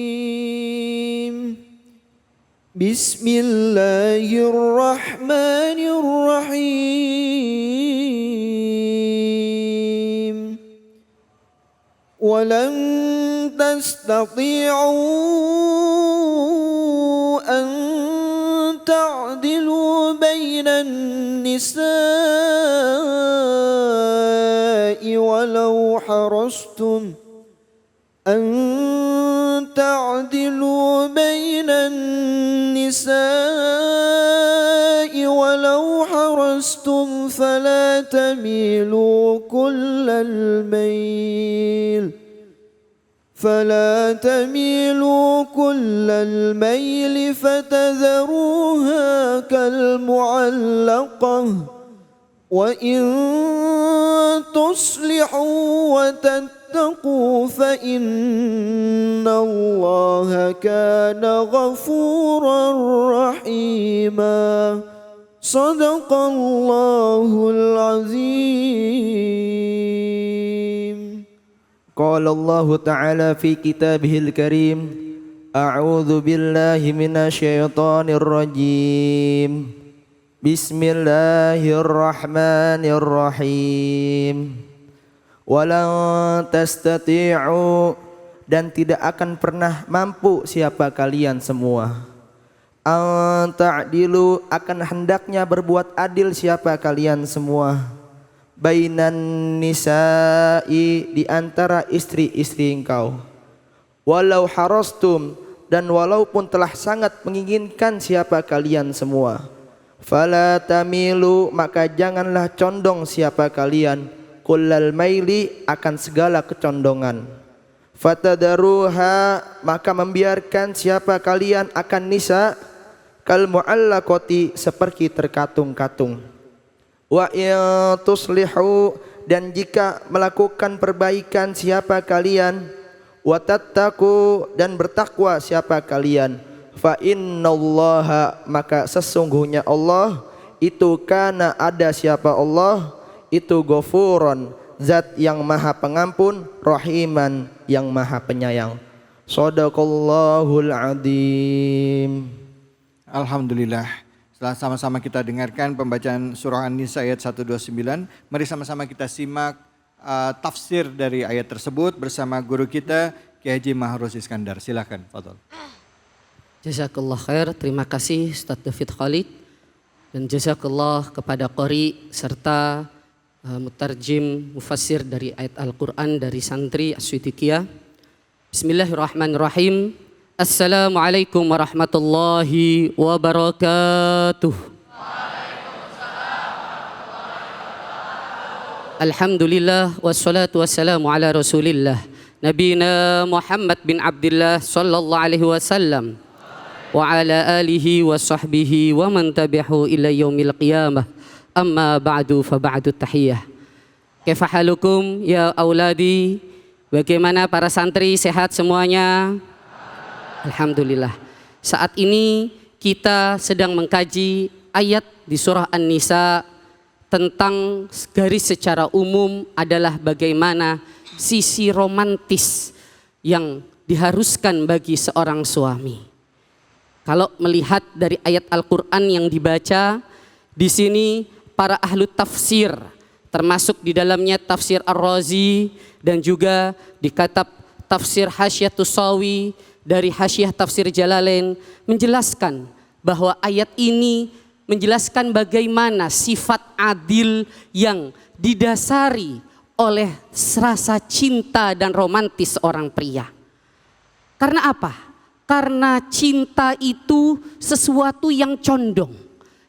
الرجيم بسم الله الرحمن الرحيم ولن تستطيعوا أن تعدلوا بين النساء ولو حرصتم فلا تميلوا كل الميل فتذروها كالمعلقة وإن تصلحوا وتتقوا فإن الله كان غفورا رحيما صدق الله العظيم. قال الله تعالى في كتابه الكريم أعوذ بالله من الشيطان الرجيم بسم الله الرحمن الرحيم ولن tastati'u dan tidak akan pernah mampu siapa kalian semua an ta'dilu akan hendaknya berbuat adil siapa kalian semua bainan nisa'i di antara istri-istri engkau walau harastum dan walaupun telah sangat menginginkan siapa kalian semua fala tamilu maka janganlah condong siapa kalian kullal maili akan segala kecondongan fatadaruha maka membiarkan siapa kalian akan nisa kal muallaqati seperti terkatung-katung wa in tuslihu dan jika melakukan perbaikan siapa kalian wa tattaqu dan bertakwa siapa kalian fa innallaha maka sesungguhnya Allah itu kana ada siapa Allah itu ghafuron zat yang maha pengampun rahiman yang maha penyayang. Shadaqallahul adzim. Alhamdulillah. Setelah sama-sama kita dengarkan pembacaan surah An-Nisa ayat 129, mari sama-sama kita simak tafsir dari ayat tersebut bersama guru kita Kiai Haji Mahruz Iskandar. Silakan, fadhol. Jazakallah khair, terima kasih Ustaz David Khalid dan jazakallah kepada qari serta mutarjim mufassir dari ayat Al-Quran dari santri As-Siddiqiyah. Bismillahirrahmanirrahim. Assalamualaikum warahmatullahi wabarakatuh. Alhamdulillah wassalatu wassalamu ala rasulillah Nabina Muhammad bin Abdullah sallallahu alaihi wasallam wa ala alihi wa sahbihi wa man tabi'ahu ila yaumil qiyamah. Amma ba'du fa ba'du tahiyah. Kaifa halukum ya auladi? Bagaimana para santri, sehat semuanya? Alhamdulillah. Saat ini kita sedang mengkaji ayat di surah An-Nisa tentang garis secara umum adalah bagaimana sisi romantis yang diharuskan bagi seorang suami. Kalau melihat dari ayat Al-Quran yang dibaca, di sini para ahlu tafsir, termasuk di dalamnya tafsir Ar-Razi dan juga di kitab tafsir Hasyiatus Sawi dari Hasyiah Tafsir Jalalain menjelaskan bahwa ayat ini menjelaskan bagaimana sifat adil yang didasari oleh rasa cinta dan romantis seorang pria. Karena apa? Karena cinta itu sesuatu yang condong.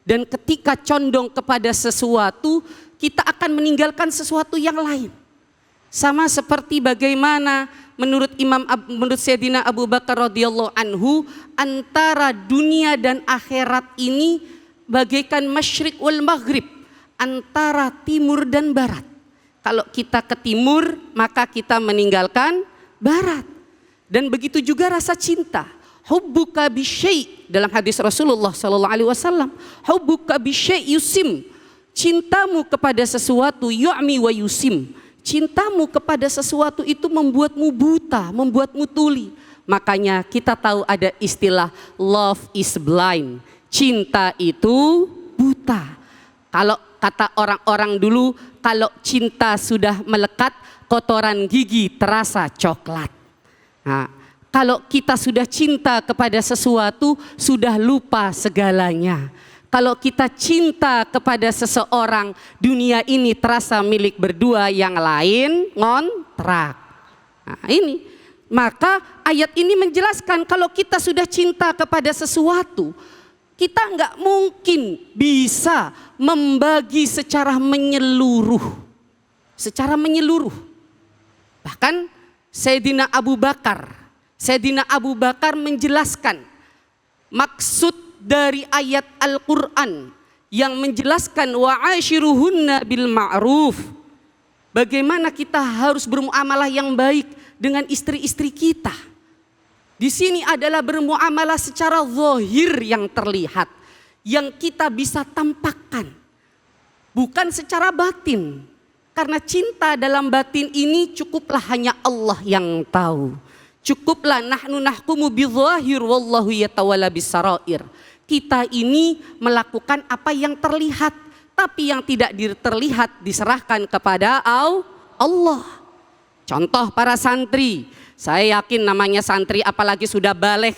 Dan ketika condong kepada sesuatu, kita akan meninggalkan sesuatu yang lain. Sama seperti bagaimana menurut Sayyidina Abu Bakar radhiyallahu anhu, antara dunia dan akhirat ini bagaikan masyriq wal maghrib, antara timur dan barat. Kalau kita ke timur, maka kita meninggalkan barat. Dan begitu juga rasa cinta. Hubbuka bisyai' dalam hadis Rasulullah sallallahu alaihi wasallam, hubbuka bisyai' yusim. Cintamu kepada sesuatu yu'mi wa yusim. cintamu kepada sesuatu itu membuatmu buta, membuatmu tuli. Makanya kita tahu ada istilah love is blind. Cinta itu buta. Kalau kata orang-orang dulu, kalau cinta sudah melekat, kotoran gigi terasa coklat. Nah, kalau kita sudah cinta kepada sesuatu, sudah lupa segalanya. Kalau kita cinta kepada seseorang, dunia ini terasa milik berdua, yang lain ngontrak. Nah, ini, maka ayat ini menjelaskan kalau kita sudah cinta kepada sesuatu, kita nggak mungkin bisa membagi secara menyeluruh. Secara menyeluruh. Bahkan Sayyidina Abu Bakar menjelaskan maksud dari ayat Al-Quran yang menjelaskan wa'ashiruhunna bil ma'ruf. Bagaimana kita harus bermuamalah yang baik dengan istri-istri kita. Di sini adalah bermuamalah secara zahir yang terlihat, yang kita bisa tampakkan, bukan secara batin. Karena cinta dalam batin ini cukuplah hanya Allah yang tahu. Cukuplah nahnu nahkumu bidzahir wallahu yatawalla bisarair. Kita ini melakukan apa yang terlihat, tapi yang tidak terlihat diserahkan kepada Allah. Contoh para santri, saya yakin namanya santri apalagi sudah baligh,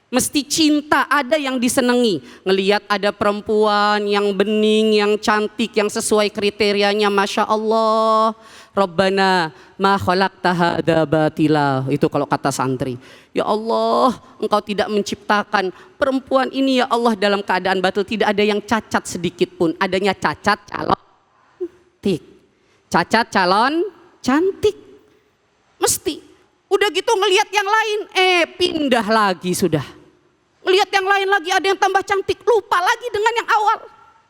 mesti cinta, ada yang disenangi. Ngelihat ada perempuan yang bening, yang cantik, yang sesuai kriterianya, Masya Allah. Rabbana ma khalaqta hadza batila. Itu kalau kata santri. Ya Allah, Engkau tidak menciptakan perempuan ini ya Allah dalam keadaan batil, tidak ada yang cacat sedikit pun. Adanya cacat calon cantik. Cacat calon cantik. Mesti. Udah gitu ngelihat yang lain, pindah lagi sudah. Ngelihat yang lain lagi ada yang tambah cantik, lupa lagi dengan yang awal.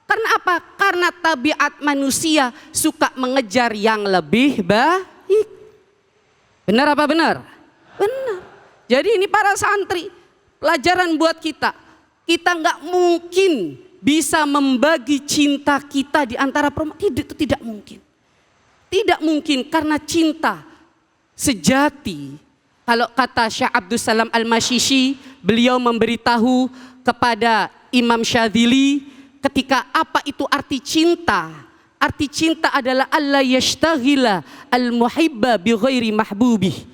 Karena apa? Karena tabiat manusia suka mengejar yang lebih baik. Benar apa benar? Benar. Jadi ini para santri, pelajaran buat kita. Kita nggak mungkin bisa membagi cinta kita di antara perempuan. Itu tidak mungkin. Tidak mungkin, karena cinta sejati. Kalau kata Syekh Abdul Salam Al-Mashishi, beliau memberitahu kepada Imam Syadzili ketika apa itu arti cinta. Arti cinta adalah alla yashtaghila al-muhibba bi ghairi mahbubih.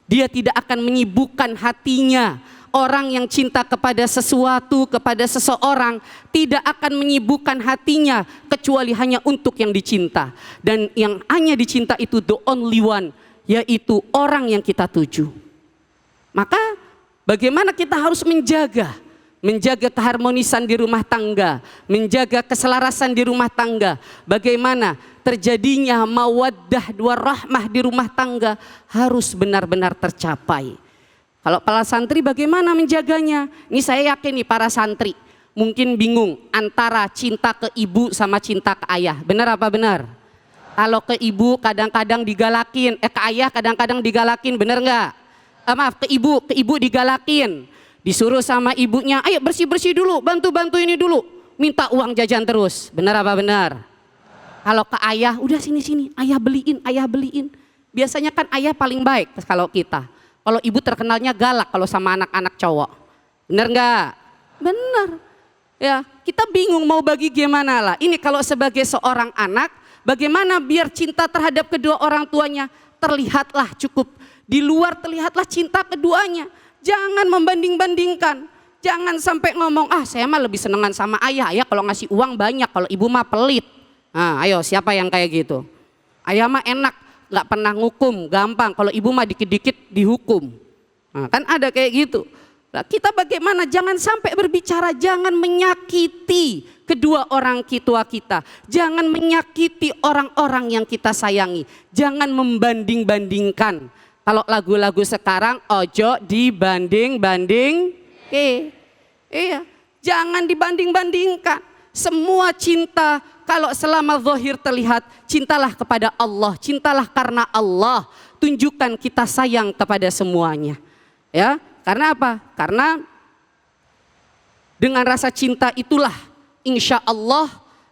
Dia tidak akan menyibukkan hatinya. Orang yang cinta kepada sesuatu, kepada seseorang, tidak akan menyibukkan hatinya kecuali hanya untuk yang dicinta. Dan yang hanya dicinta itu the only one, yaitu orang yang kita tuju. Maka bagaimana kita harus menjaga keharmonisan di rumah tangga, menjaga keselarasan di rumah tangga. Bagaimana terjadinya mawaddah warahmah di rumah tangga harus benar-benar tercapai. Kalau para santri bagaimana menjaganya? Ini saya yakin nih para santri mungkin bingung antara cinta ke ibu sama cinta ke ayah. Benar apa benar? Kalau ke ibu kadang-kadang digalakin, ke ayah kadang-kadang digalakin, benar nggak? Maaf, ke ibu digalakin. Disuruh sama ibunya, ayo bersih-bersih dulu, bantu-bantu ini dulu. Minta uang jajan terus, benar apa benar? Kalau ke ayah, udah sini-sini, ayah beliin. Biasanya kan ayah paling baik kalau kita. Kalau ibu terkenalnya galak kalau sama anak-anak cowok. Benar nggak? Benar. Ya, kita bingung mau bagi gimana lah. Ini kalau sebagai seorang anak, bagaimana biar cinta terhadap kedua orang tuanya terlihatlah cukup. Di luar terlihatlah cinta keduanya. Jangan membanding-bandingkan. Jangan sampai ngomong, saya mah lebih senengan sama ayah. Ayah kalau ngasih uang banyak, kalau ibu mah pelit. Nah, ayo siapa yang kayak gitu? Ayah mah enak, gak pernah ngukum, gampang. Kalau ibu mah dikit-dikit dihukum. Nah, kan ada kayak gitu. Nah, kita bagaimana? Jangan sampai berbicara, jangan menyakiti kedua orang tua kita. Jangan menyakiti orang-orang yang kita sayangi. Jangan membanding-bandingkan. Kalau lagu-lagu sekarang ojo dibanding-banding. Iya, jangan dibanding-bandingkan. Semua cinta kalau selama zahir terlihat, cintalah kepada Allah, cintalah karena Allah. Tunjukkan kita sayang kepada semuanya. Ya, karena apa? Karena dengan rasa cinta itulah insya Allah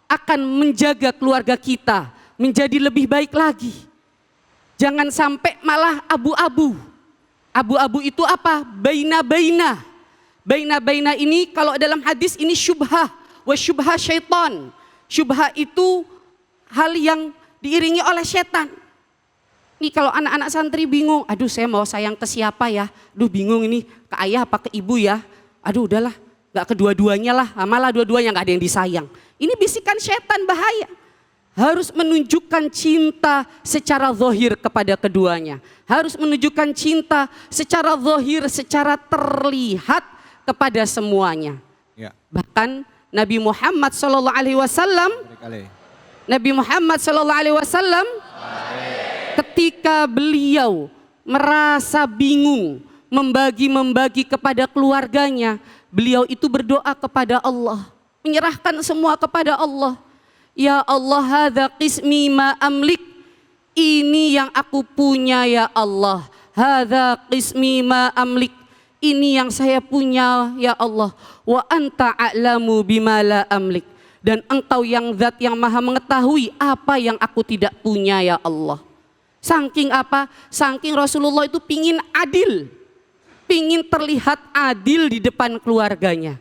akan menjaga keluarga kita menjadi lebih baik lagi. Jangan sampai malah abu-abu. Abu-abu itu apa? Baina-baina. Baina-baina ini kalau dalam hadis ini syubhah. Wa syubhah syaitan. Syubhah itu hal yang diiringi oleh setan. Nih kalau anak-anak santri bingung, aduh saya mau sayang ke siapa ya? Aduh bingung ini ke ayah apa ke ibu ya? Aduh udahlah, gak kedua-duanya lah, malah dua-duanya gak ada yang disayang. Ini bisikan setan bahaya. Harus menunjukkan cinta secara zahir kepada keduanya. Harus menunjukkan cinta secara zahir, secara terlihat kepada semuanya. Ya. Bahkan Nabi Muhammad SAW, Nabi Muhammad SAW ketika beliau merasa bingung membagi-membagi kepada keluarganya, beliau itu berdoa kepada Allah, menyerahkan semua kepada Allah. Ya Allah, hadza qismi ma amlik. Ini yang aku punya ya Allah. Hadza qismi ma amlik. Ini yang saya punya ya Allah. Wa anta a'lamu bima la amlik. Dan engkau yang zat yang maha mengetahui apa yang aku tidak punya ya Allah. Saking apa? Saking Rasulullah itu pingin adil. Pingin terlihat adil di depan keluarganya.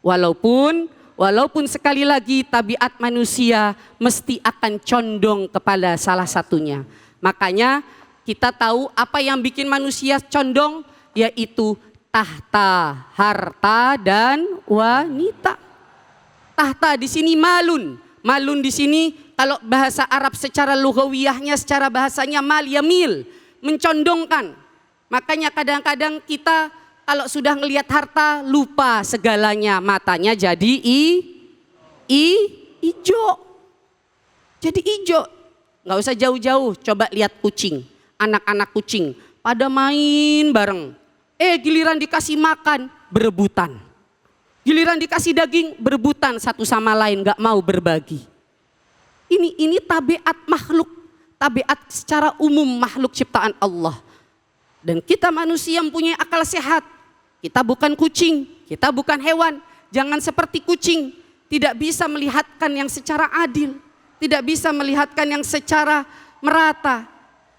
Walaupun sekali lagi tabiat manusia mesti akan condong kepada salah satunya. Makanya kita tahu apa yang bikin manusia condong, yaitu tahta, harta dan wanita. Tahta di sini malun. Malun di sini kalau bahasa Arab secara lughawiyahnya, secara bahasanya mal yamil, mencondongkan. Makanya kadang-kadang kita kalau sudah ngelihat harta lupa segalanya, matanya jadi ijo. Jadi ijo. Nggak usah jauh-jauh, coba lihat kucing, anak-anak kucing pada main bareng. Giliran dikasih makan berebutan. Giliran dikasih daging berebutan satu sama lain, nggak mau berbagi. Ini tabiat makhluk, tabiat secara umum makhluk ciptaan Allah. Dan kita manusia yang punya akal sehat. Kita bukan kucing, kita bukan hewan. Jangan seperti kucing, tidak bisa melihatkan yang secara adil, tidak bisa melihatkan yang secara merata.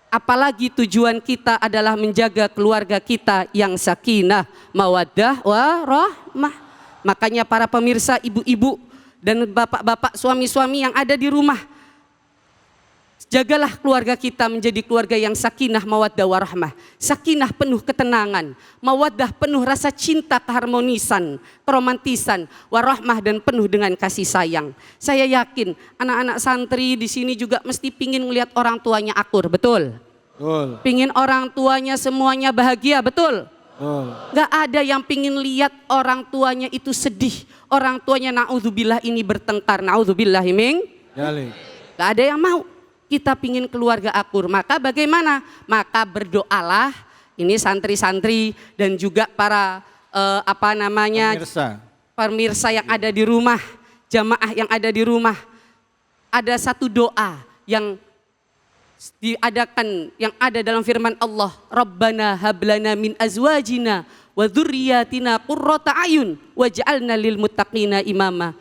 Apalagi tujuan kita adalah menjaga keluarga kita yang sakinah, mawaddah, warahmah. Makanya para pemirsa, ibu-ibu dan bapak-bapak, suami-suami yang ada di rumah, jagalah keluarga kita menjadi keluarga yang sakinah, mawaddah, warahmah. Sakinah penuh ketenangan, mawaddah penuh rasa cinta, keharmonisan, keromantisan, warahmah dan penuh dengan kasih sayang. Saya yakin anak-anak santri di sini juga mesti pingin melihat orang tuanya akur, betul? Betul. Pingin orang tuanya semuanya bahagia, betul? Gak ada yang pingin lihat orang tuanya itu sedih, orang tuanya na'udzubillah ini bertengkar, na'udzubillah min. Gak ada yang mau. Kita pingin keluarga akur, maka bagaimana? Maka berdoalah, ini santri-santri dan juga para pemirsa yang ada di rumah, jamaah yang ada di rumah. Ada satu doa yang diadakan, yang ada dalam firman Allah, Rabbana hablana min azwajina wa dzurriyyatina qurrata ayun waj'alna lil muttaqina imama.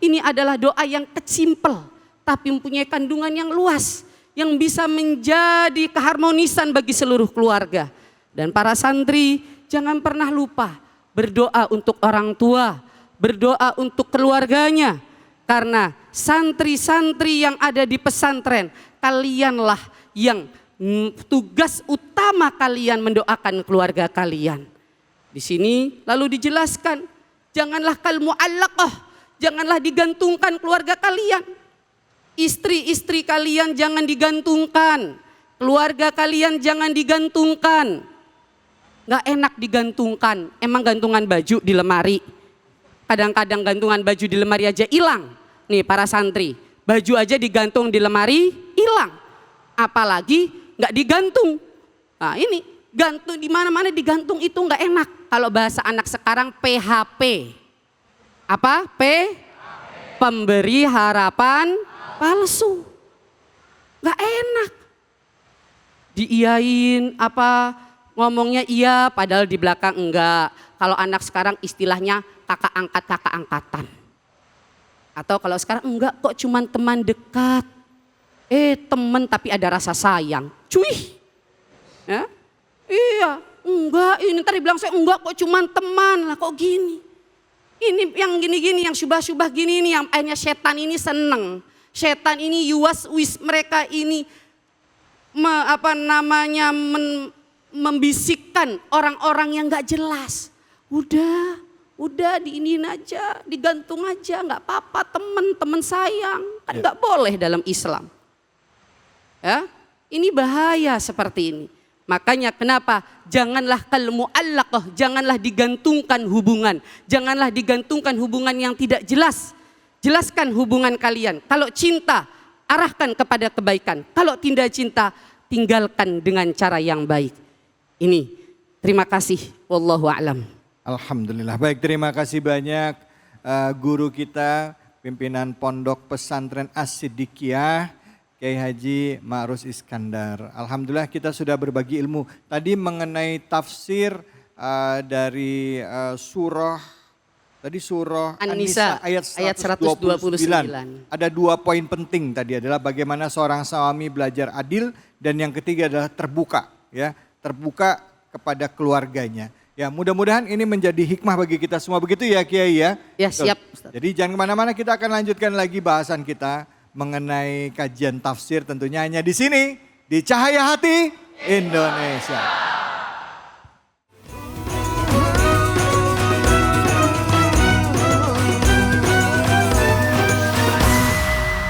Ini adalah doa yang kecimpel tapi mempunyai kandungan yang luas, yang bisa menjadi keharmonisan bagi seluruh keluarga. Dan para santri jangan pernah lupa berdoa untuk orang tua, berdoa untuk keluarganya. Karena santri-santri yang ada di pesantren, kalianlah yang tugas utama kalian mendoakan keluarga kalian. Di sini lalu dijelaskan, janganlah kal mu'allaqah, janganlah digantungkan keluarga kalian. Istri-istri kalian jangan digantungkan, keluarga kalian jangan digantungkan. Gak enak digantungkan, emang gantungan baju di lemari. Kadang-kadang gantungan baju di lemari aja hilang. Nih para santri, baju aja digantung di lemari hilang. Apalagi gak digantung. Nah ini gantung di mana-mana digantung itu gak enak. Kalau bahasa anak sekarang PHP. Apa? Pemberi harapan palsu. Gak enak. Diiyain apa, ngomongnya iya padahal di belakang enggak. Kalau anak sekarang istilahnya kakak angkat, kakak angkatan. Atau kalau sekarang enggak kok cuman teman dekat. Temen tapi ada rasa sayang. Cuy. Ya? Iya, enggak, ini ntar dibilang saya enggak kok cuman teman lah, kok gini. Ini yang gini-gini, yang syubah-syubah gini ini, yang akhirnya setan ini seneng. Setan ini yuwas-wis mereka ini membisikkan orang-orang yang gak jelas. Udah diinin aja, digantung aja, gak apa-apa, temen sayang. Kan gak boleh dalam Islam. Ya, ini bahaya seperti ini. Makanya kenapa janganlah kal mu'allaqah, janganlah digantungkan hubungan. Janganlah digantungkan hubungan yang tidak jelas. Jelaskan hubungan kalian. Kalau cinta, arahkan kepada kebaikan. Kalau tidak cinta, tinggalkan dengan cara yang baik. Ini, terima kasih. Wallahu a'lam. Alhamdulillah. Baik, terima kasih banyak guru kita, pimpinan Pondok Pesantren As-Siddiqiyah, Kiai Haji Ma'rus Iskandar. Alhamdulillah kita sudah berbagi ilmu. Tadi mengenai tafsir dari surah An-Nisa ayat 129. Ada 2 poin penting tadi adalah bagaimana seorang suami belajar adil, dan yang ketiga adalah terbuka, ya, terbuka kepada keluarganya. Ya, mudah-mudahan ini menjadi hikmah bagi kita semua, begitu ya Kiai ya? Ya, siap Ustaz. Jadi jangan kemana-mana, kita akan lanjutkan lagi bahasan kita mengenai kajian tafsir tentunya hanya di sini, di Cahaya Hati Indonesia.